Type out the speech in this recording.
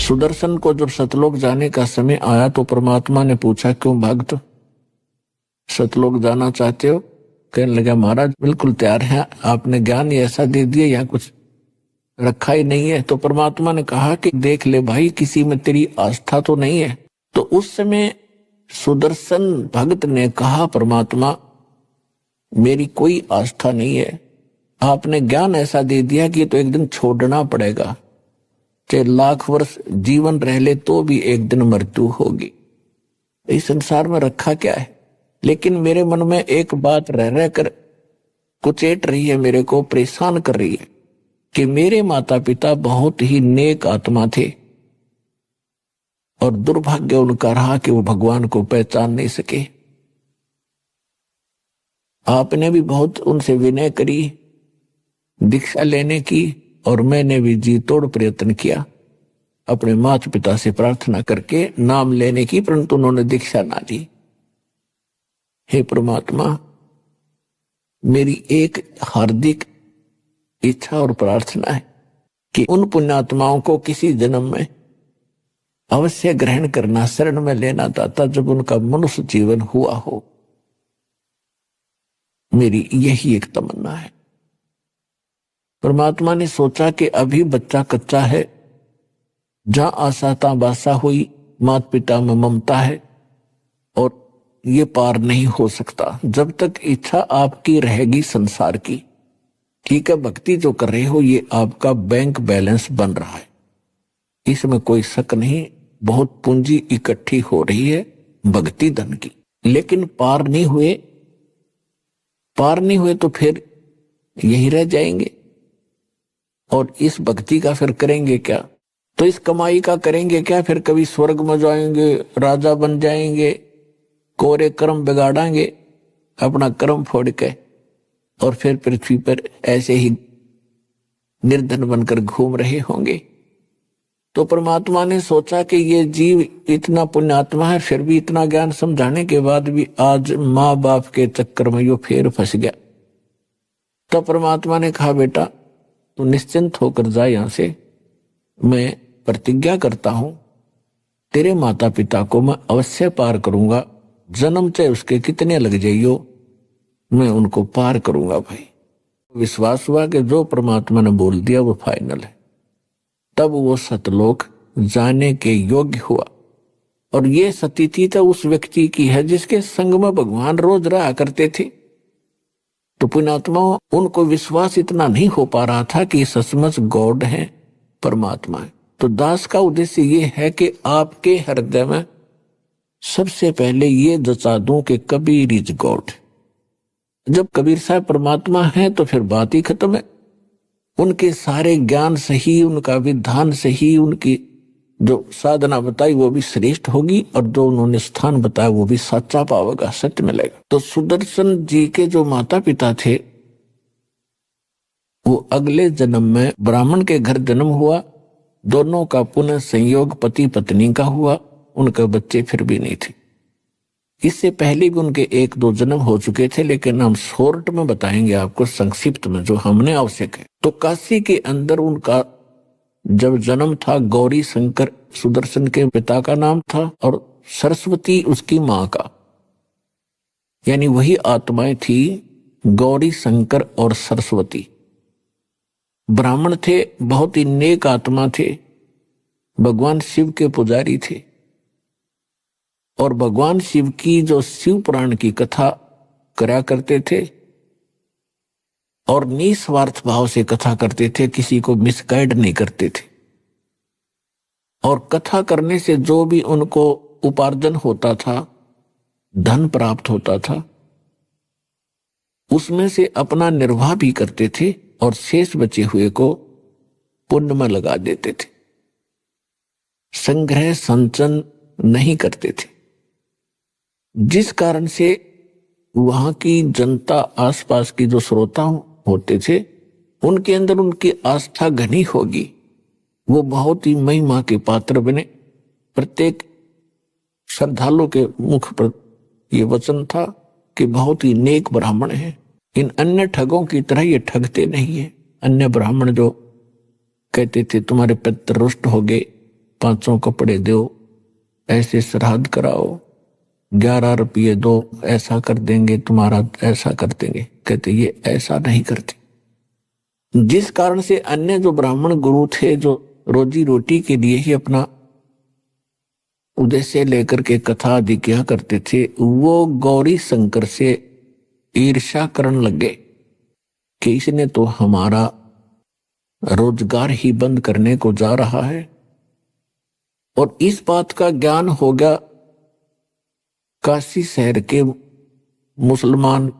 सुदर्शन को जब सतलोक जाने का समय आया तो परमात्मा ने पूछा, क्यों भक्त सतलोक जाना चाहते हो? कहने लगा, महाराज बिल्कुल तैयार है, आपने ज्ञान ऐसा दे दिया, यहाँ कुछ रखा ही नहीं है। तो परमात्मा ने कहा कि देख ले भाई, किसी में तेरी आस्था तो नहीं है। तो उस समय सुदर्शन भक्त ने कहा, परमात्मा मेरी कोई आस्था नहीं है, आपने ज्ञान ऐसा दे दिया कि तो एक दिन छोड़ना पड़ेगा, चाहे लाख वर्ष जीवन रह ले तो भी एक दिन मृत्यु होगी। इस संसार में रखा क्या है? लेकिन मेरे मन में एक बात रह रह कर कुचेट रही है, मेरे को परेशान कर रही है कि मेरे माता पिता बहुत ही नेक आत्मा थे और दुर्भाग्य उनका रहा कि वो भगवान को पहचान नहीं सके। आपने भी बहुत उनसे विनय करी, दीक्षा लेने की, और मैंने भी जी तोड़ प्रयत्न किया अपने माता पिता से प्रार्थना करके नाम लेने की, परंतु उन्होंने दीक्षा ना ली। हे परमात्मा, मेरी एक हार्दिक इच्छा और प्रार्थना है कि उन पुण्यात्माओं को किसी जन्म में अवश्य ग्रहण करना, शरण में लेना दाता, जब उनका मनुष्य जीवन हुआ हो। मेरी यही एक तमन्ना है। परमात्मा ने सोचा कि अभी बच्चा कच्चा है, जहां आशा ता बासा हुई, माता पिता में ममता है और ये पार नहीं हो सकता जब तक इच्छा आपकी रहेगी संसार की। ठीक है, भक्ति जो कर रहे हो ये आपका बैंक बैलेंस बन रहा है, इसमें कोई शक नहीं, बहुत पूंजी इकट्ठी हो रही है भक्ति धन की। लेकिन पार नहीं हुए तो फिर यही रह जाएंगे, और इस भक्ति का फिर करेंगे क्या? तो इस कमाई का करेंगे क्या? फिर कभी स्वर्ग में जाएंगे, राजा बन जाएंगे, कोरे कर्म बिगाड़ेंगे अपना कर्म फोड़ के, और फिर पृथ्वी पर ऐसे ही निर्धन बनकर घूम रहे होंगे। तो परमात्मा ने सोचा कि ये जीव इतना पुण्यात्मा है, फिर भी इतना ज्ञान समझाने के बाद भी आज माँ बाप के चक्कर में यो फिर फंस गया। तो परमात्मा ने कहा, बेटा तू निश्चिंत होकर जा यहां से, मैं प्रतिज्ञा करता हूं तेरे माता पिता को मैं अवश्य पार करूंगा, जन्म चाहे उसके कितने लग जाइयो, मैं उनको पार करूंगा। भाई विश्वास हुआ कि जो परमात्मा ने बोल दिया वो फाइनल है। तब वो सतलोक जाने के योग्य हुआ, और ये स्थिति तो उस व्यक्ति की है जिसके संग में भगवान रोज रहा करते थे। तो पुण्यात्मा उनको विश्वास इतना नहीं हो पा रहा था कि सचमुच गॉड है, परमात्मा है। तो दास का उद्देश्य ये है कि आपके हृदय में सबसे पहले ये जचा दूं कि कबीर इज गॉड। जब कबीर साहब परमात्मा है तो फिर बात ही खत्म है। उनके सारे ज्ञान सही, उनका विधान सही, उनकी जो साधना बताई वो भी श्रेष्ठ होगी, और जो उन्होंने स्थान बताया वो भी सच्चा पावेगा, सत्य मिलेगा। तो सुदर्शन जी के जो माता पिता थे वो अगले जन्म में ब्राह्मण के घर जन्म हुआ, दोनों का पुनः संयोग पति पत्नी का हुआ, उनके बच्चे फिर भी नहीं थे। इससे पहले भी उनके एक दो जन्म हो चुके थे, लेकिन हम शॉर्ट में बताएंगे आपको, संक्षिप्त में जो हमने आवश्यक है। तो काशी के अंदर उनका जब जन्म था, गौरी शंकर सुदर्शन के पिता का नाम था, और सरस्वती उसकी मां का, यानी वही आत्माएं थी गौरी शंकर और सरस्वती। ब्राह्मण थे, बहुत ही नेक आत्मा थे, भगवान शिव के पुजारी थे, और भगवान शिव की जो शिव पुराण की कथा करा करते थे और निस्वार्थ भाव से कथा करते थे, किसी को मिसगाइड नहीं करते थे। और कथा करने से जो भी उनको उपार्जन होता था, धन प्राप्त होता था, उसमें से अपना निर्वाह भी करते थे और शेष बचे हुए को पुण्य में लगा देते थे। संग्रह संचन नहीं करते थे, जिस कारण से वहां की जनता, आसपास की जो श्रोता होते थे, उनके अंदर उनकी आस्था घनी होगी, वो बहुत ही महिमा के पात्र बने। प्रत्येक श्रद्धालु के मुख पर यह वचन था कि बहुत ही नेक ब्राह्मण है, इन अन्य ठगों की तरह ये ठगते नहीं है। अन्य ब्राह्मण जो कहते थे तुम्हारे पितर रुष्ट हो गए, 500 कपड़े दो, ऐसे श्राद्ध कराओ, 11 रुपये दो, ऐसा कर देंगे तुम्हारा, ऐसा कर देंगे। कहते ये ऐसा नहीं करते। जिस कारण से अन्य जो ब्राह्मण गुरु थे, जो रोजी रोटी के लिए ही अपना उद्देश्य लेकर के कथा आदि क्या करते थे, वो गौरी शंकर से ईर्ष्या करने लगे कि इसने तो हमारा रोजगार ही बंद करने को जा रहा है। और इस बात का ज्ञान हो गया काशी शहर के मुसलमान